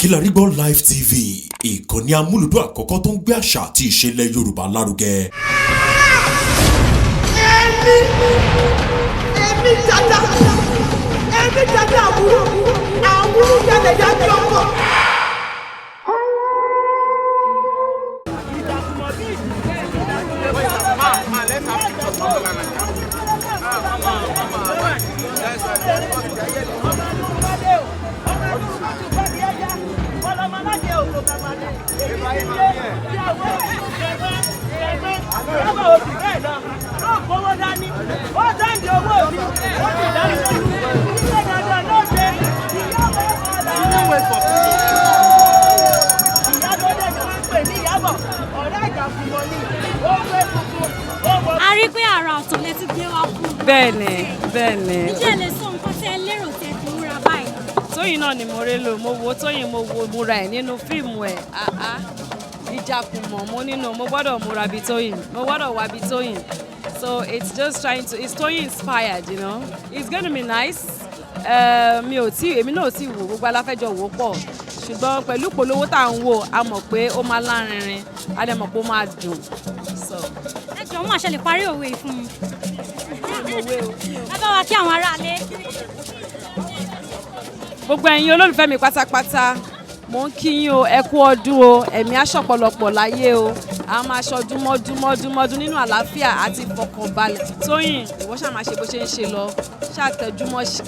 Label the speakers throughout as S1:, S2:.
S1: KILARIGBO Live TV, ìkànnì amúlùdún àkọ́kọ́ tó ń gbé àṣà àti ìṣẹ̀lẹ̀ Yorùbá lárugẹ.
S2: Èmi dada àbúrò jáde jáde ọkọ.
S3: A rí pé àrà ọ̀tọ̀ lẹ ti gbé wá fún.
S4: Bẹ́ẹ̀ni.
S3: Ǹjẹ́ lè sọ nǹkan tẹ́ lérò tẹ́ fi múra báyìí?
S4: Toyin náà ni mo rí lò, mo wo Toyin, mo wo múra ẹ̀ nínú fíìmù ẹ̀. Ijakumo mo gbọ́dọ̀ múra bí Toyin, mo gbọ́dọ̀ wá bí Toyin. So it's just it's Toyin inspired, you know. It's gonna be nice. Èmi náà ti wò, gbogbo aláfẹ́jọ wò pọ̀. Ṣùgbọ́n pẹ̀lú polówó tá à ń wò, a mọ̀ pé ó máa lárinrin, a dẹ̀ mọ̀ pé ó máa dùn.
S3: Ẹ jọ̀ọ́ máa ṣe lè parí òwe fún mi. Ẹ bá wa kí àwọn aráalé.
S4: Gbogbo ẹ̀yin olólùfẹ́ mi pátápátá, mo ń kí yín o, ẹ kú ọdún o, ẹ̀mí aṣọ̀pọ̀lọpọ̀ láyé o, a máa ṣọdún mọ́dún nínú àlàáfíà àti ìfọkànbalẹ̀. Toyin, ìwọ ṣáà máa ṣe bó ṣe ń ṣe lọ, ṣáà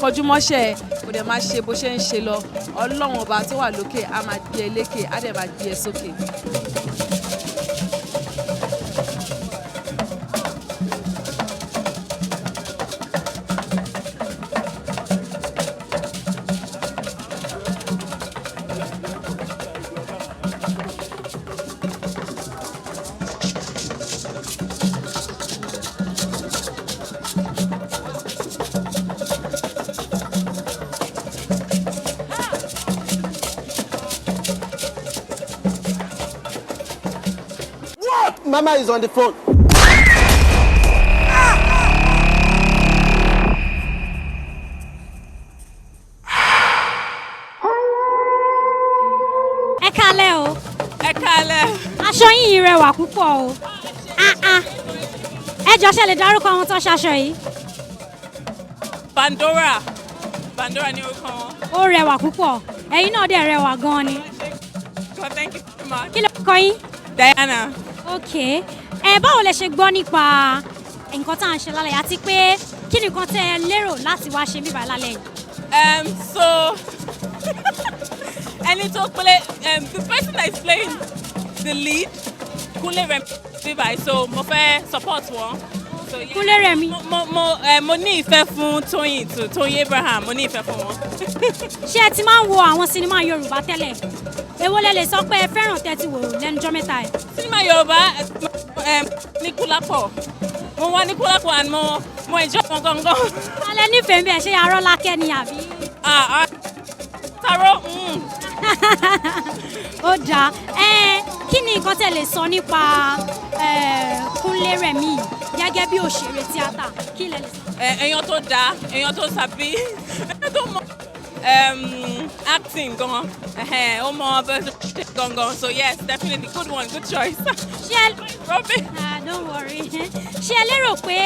S4: kọjúmọ́ṣẹ́ kò dẹ̀ máa ṣe bó ṣe ń ṣe lọ. Ọlọ́run ọba tó wà lókè á máa gbé ẹ lékè, á dẹ̀ máa gbé ẹ sókè.
S5: Mama is on the phone.
S3: Ẹ káalẹ́ o.
S4: Ẹ káalẹ́.
S3: Aṣọ yín rẹwà púpọ̀ o. Ẹ jọ̀ọ́ ṣé lè dárúkọ àwọn tó ṣaṣọ yìí?
S4: Pandora ni orúkọ wọn.
S3: Ó rẹwà púpọ̀. Ẹ̀yin náà dẹ̀ rẹwà gan-an ni.
S4: God, thank you so much.
S3: Kí ló kọ yín?
S4: Diana.
S3: Okay. Báwo lẹ ṣe gbọ́ nípa nǹkan tá à ń ṣe lálẹ́ àti pé kí ni nǹkan tẹ́ ẹ lérò láti wá ṣe bíbá lálẹ́ yìí?
S4: So ẹni tó play the person that is playing the lead, Kunle Remi bíbá, so mo fẹ́ support wọn. So yeah,
S3: Kunle Remi.
S4: Mo ní ìfẹ́ fún Toyin Abraham, mo ní ìfẹ́ fún wọn.
S3: Ṣé ẹ ti máa ń wo àwọn sinimá Yorùbá tẹ́lẹ̀? Èwo lẹ lè sọ pé ẹ fẹ́ràn tẹ́ ti wò lẹ́nujọ́ mẹ́ta ẹ̀?
S4: Sinimá Yorùbá ní Kúlápọ̀, mo wá ní Kúlápọ̀ and mo enjoy wọn gangan.
S3: Alẹ́ nífẹ̀ẹ́ bí ẹ ṣe Arọ́lákẹ́ ni àbí?
S4: Taro.
S3: Ó dáa. Kí ni nǹkan tẹ́ lè sọ nípa Kunle Remi gẹ́gẹ́ bí òṣèré tíátà? Kí lẹ lè sọ?
S4: Èèyàn tó dáa, èèyàn tó sàbí, èèyàn tó mọ acting gan, ó mọ gangan, so yes, definitely good one, good choice. Robin.
S3: Don't worry. Ṣé ẹ lérò pé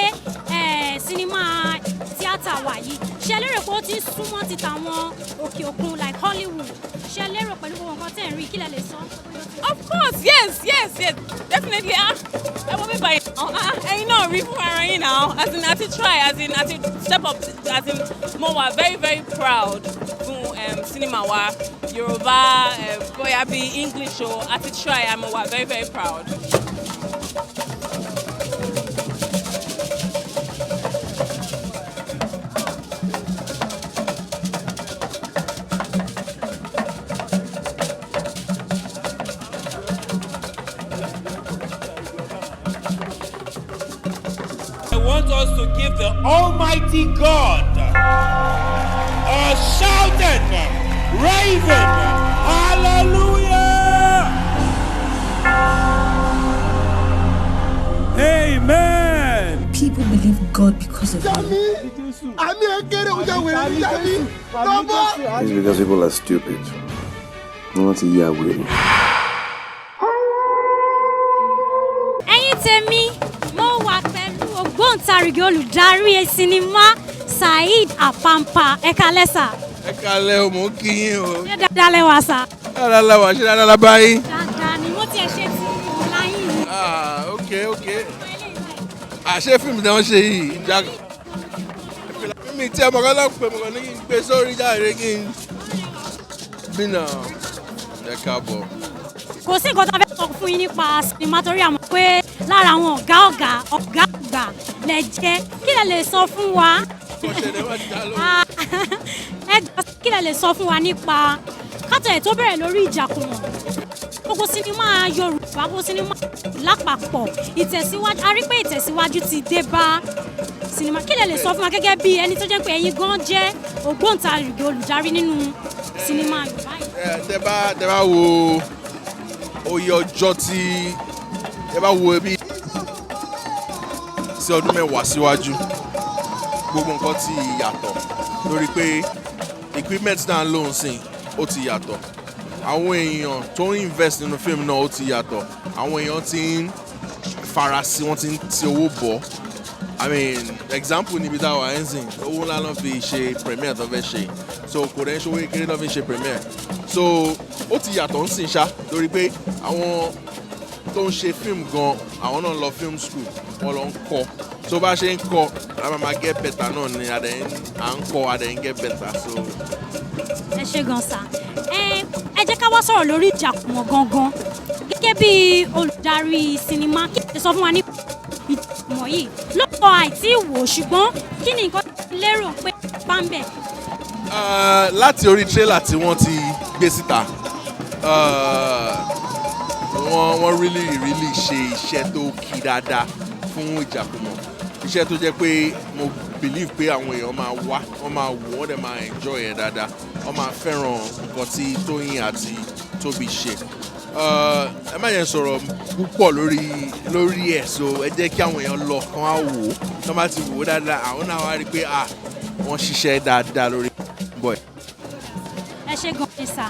S3: sinimá tíátà wà yìí, ṣé ẹ lérò pé ó ti súnmọ́ ti tàwọn òkè òkun like Hollywood? Ṣé ẹ lérò pẹ̀lú gbogbo nǹkan tẹ̀ ń rí, kí lẹ lè sọ?
S4: Of course, yes, definitely. Ẹ wọ́n mi báyìí náà, ẹ̀yin náà rí fún ara yín náà, as in àti try, as in àti step up, as in mo wà very very proud fún cinema wa Yorùbá, bóyá bí English o, àti try, mo wà very very proud.
S6: I want us to give the Almighty God a shouting, raving, hallelujah! Amen!
S7: People believe God because of you.
S5: It's because people are stupid. wọ́n ti yà wèrè.
S3: ẹ̀yin tèmi mo wà pẹ̀lú ògbóǹtarìgì olùdarí sinimá Saheed Apampa ẹ kálẹ́ sà.
S8: ẹ kálẹ́ o mò ń kí yín o.
S3: ṣé dáadáa lẹ́wà sà.
S8: dáadáa lẹ́wà ṣé dáadáa la bá yín.
S3: dáadáa ni mo tiẹ̀ ṣe ti ọ̀láyìn ni.
S8: ok. àṣé fíìmù tí wọ́n ṣe yìí ìjà mi tí ọmọ kan náà pè mọ́ ní kí n gbé sórí jáde kí n bínà ẹ káàbọ̀.
S3: kò sí nǹkan tó fẹ́ sọ fún yín nípa sinimá torí àmọ́ pé lára àwọn ọ̀gá àgbà lẹ jẹ́ kí lẹ lè sọ fún wa. kí lẹ lè sọ fún wa nípa kátó ẹ̀ tó bẹ̀rẹ̀ lórí Ijakumo gbogbo sinimá Yorùbá gbogbo sinimá lápapọ̀ ìtẹ̀síwájú a rí pé ìtẹ̀síwájú ti dé bá sinimá kí lẹ lè sọ fún wa gẹ́gẹ́ bí ẹni tó jẹ́ pé ẹ̀yin gan jẹ́ ògbóǹtarìgì olùdarí nínú sinimá Yorùbá yìí.
S8: tẹ́ bá wo oyè ọjọ́ tí ẹ bá wo bí sí ọdún mẹ́wàá síwájú gbogbo nǹkan ti yàtọ̀ lórí pé equipment náà ló ń sìn ó ti yàtọ̀ àwọn èèyàn tó ń invest nínú fíìmù náà ó ti yàtọ̀ àwọn èèyàn ti ń farasí wọ́n ti ń ti owó bọ̀ I mean example níbi táwa ẹ̀ ń sìn owó ńlá náà fi ṣe premiere tó fẹ́ ṣe so kò dẹ́ ṣòwò kékeré náà fi ṣe premiere so ó ti yàtọ̀ ń sìn ṣá lórí pé àwọn tó ń ṣe fíìmù gan àwọn náà lọ film school wọ́n lọ ń kọ́ tó bá ṣe ń kọ́ a máa get better náà ni à ń kọ́ a dẹ̀ ń get better so.
S3: ẹ ṣe gan sa ẹ jẹ́ ká wá sọ̀rọ̀ lórí Ijakumo gangan gẹ́gẹ́ bí olùdarí sinimá kí ẹ sọ fún wa ní Ijakumo yìí lọ́pọ̀ àìtí wò ṣùgbọ́n kí ni nǹkan lérò pé bá ń bẹ̀.
S8: láti orí tírélà tí wọ́n ti gbé síta wọ́n really ṣe iṣẹ́ tó kí dáadáa fún Ijakumo iṣẹ́ tó jẹ́ pé mo believe pé àwọn èèyàn máa wá wọ́n máa wò wọ́n dẹ̀ máa enjoy ẹ̀ dáadáa wọ́n máa fẹ́ràn nǹkan tí Tóyìn àti Tóbi ṣe ẹ má yẹn sọ̀rọ̀ púpọ̀ lórí ẹ̀ so ẹ jẹ́ kí àwọn èèyàn lọ kán á wò ó kán bá ti wò ó dáadáa àwọn náà wá rí i pé wọ́n ṣiṣẹ́ dáadáa lórí bọ́ẹ̀.
S3: ẹ ṣe gan ni sà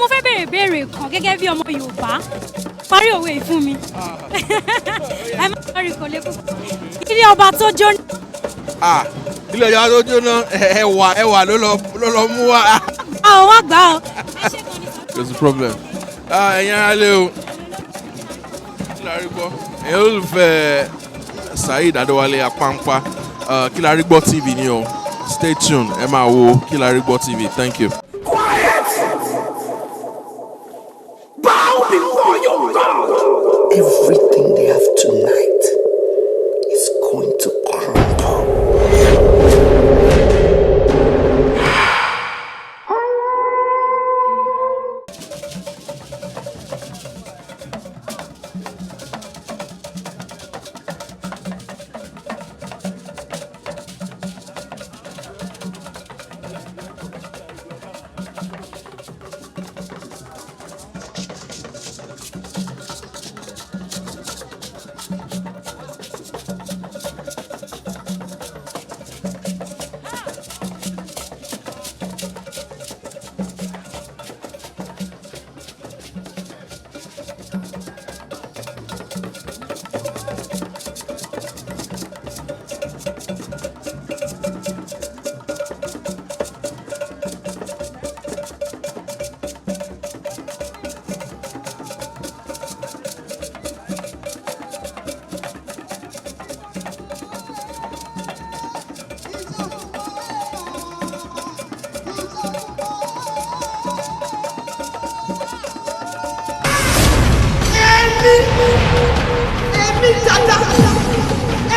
S3: mo fẹ́ béèrè kan gẹ́gẹ́ bí ọmọ Yorùbá parí òwe yìí fún mi ẹ má sọrí kò lè kú ilé ọba tó jóná.
S8: ilé ọba tó jóná ẹwà ló lọ mú wa.
S3: àwọn wá gbà ọ ẹ ṣe gan ni sà.
S8: there's a problem. ẹ̀yin ara lé o KILARIGBO ẹ̀yin olùfẹ́ Saheed Apampa KILARIGBO TV ni o stay tuned ẹ máa wo KILARIGBO TV thank you.
S7: Everything they have tonight is going to crumble.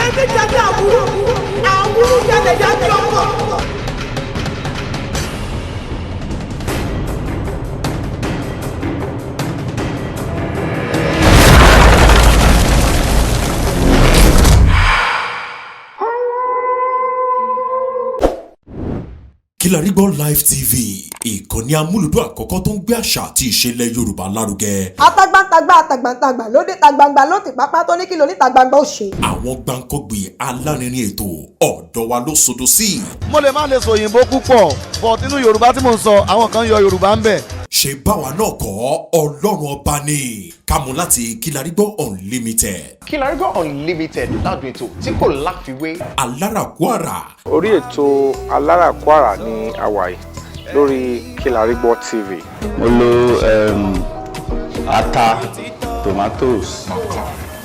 S2: Èmi dada àbúrò jáde jáde ọkọ.
S1: KILARIGBO Live TV ìkànnì amúlùdún àkọ́kọ́ tó ń gbé àṣà àti ìṣẹ̀lẹ̀ Yorùbá lárugẹ.
S2: Atagbantagba lóde tagbangba ló ti pápá tó ní kí ló ní tagbangba ó ṣe.
S1: Àwọn gbàǹkọ́gbì alárinrin ètò ọ̀dọ́ wa ló sodo sí.
S9: Mo lè má lè sọ òyìnbó púpọ̀ but nínú Yorùbá tí mò ń sọ àwọn kan yọ Yorùbá ń bẹ̀.
S1: ṣe báwa náà kọ́ ọlọ́run ọba ni kámú láti KILARIGBO Unlimited.
S5: KILARIGBO Unlimited ládùn ètò tí kò láfiwé.
S1: Alárakúàrà.
S9: Orí ètò Alárakúàrà ní àwàyè lórí KILARIGBO TV.
S10: Mo lo ata, tomatoes,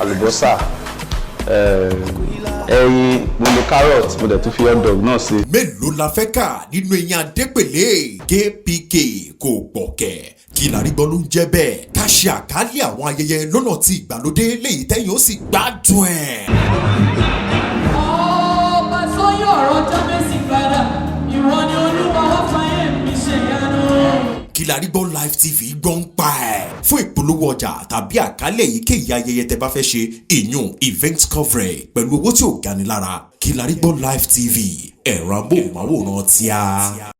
S10: àlùbọ́sà, ẹyin, mo lo carrot, mo dẹ̀ tún fi hot dog náà sí.
S1: Mélòó la fẹ́ kà nínú eyín Adépèlé KPK kò gbọ̀kẹ̀. KILARIGBO ló ń jẹ́ bẹ́ẹ̀. Ká ṣe àkálẹ̀ àwọn ayẹyẹ lọ́nà tí ìgbàlódé léyìí tẹ́yìn ó sì gbádùn ẹ̀.
S11: Ọba sọ́yọ̀ ọ̀rọ̀ jábẹ́sì padà, ìwọ ni Olúwa wá fáyé mi ṣe yanu.
S1: KILARIGBO Live TV gbọ́ ń pa ẹ̀. Fún ìpolówó ọjà tàbí àkálẹ̀ èyíkéyìí ayẹyẹ tẹ́ bá fẹ́ ṣe ìyún event coverage pẹ̀lú owó tí ò gani lára. KILARIGBO Live TV ẹ̀rọ amóhùnmáwòrán tíá.